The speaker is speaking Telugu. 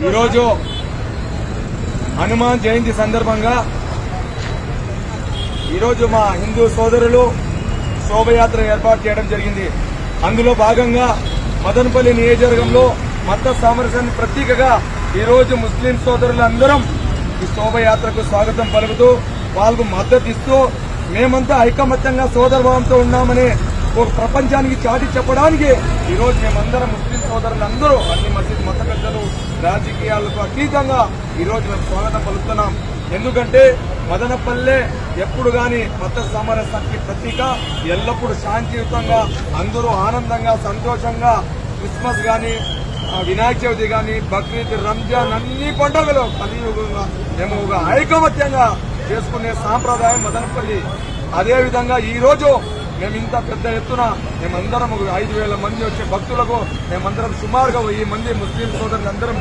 ఈరోజు హనుమాన్ జయంతి సందర్భంగా ఈరోజు మా హిందూ సోదరులు శోభయాత్ర ఏర్పాటు చేయడం జరిగింది. అందులో భాగంగా మదనపల్లి నియోజకవర్గంలో మత సామరస్యానికి ప్రతీకగా ఈరోజు ముస్లిం సోదరులందరం ఈ శోభయాత్రకు స్వాగతం పలుకుతూ వాళ్ళకు మద్దతు ఇస్తూ మేమంతా ఐకమత్యంగా సోదరభావంతో ఉన్నామని ఒక ప్రపంచానికి చాటి చెప్పడానికి ఈరోజు మేమందరం ముస్లిం సోదరులందరూ అన్ని మసీద్ మత పెద్దలు రాజకీయాలకు అతీతంగా ఈరోజు మేము స్వాగతం పలుకుతున్నాం. ఎందుకంటే మదనపల్లె ఎప్పుడు గాని మత సామరస్యానికి ప్రతీక, ఎల్లప్పుడూ శాంతియుతంగా అందరూ ఆనందంగా సంతోషంగా క్రిస్మస్ గాని వినాయక చవితి గాని బక్రీద్ రంజాన్ అన్ని పండుగలు కలియుగంగా మేము ఒక ఐకమత్యంగా చేసుకునే సాంప్రదాయం మదనపల్లి. అదేవిధంగా ఈ రోజు మేము ఇంత పెద్ద ఎత్తున మేమందరం 5,000 మంది వచ్చే భక్తులకు మేమందరం సుమారుగా 1000 మంది ముస్లిం సోదరులందరం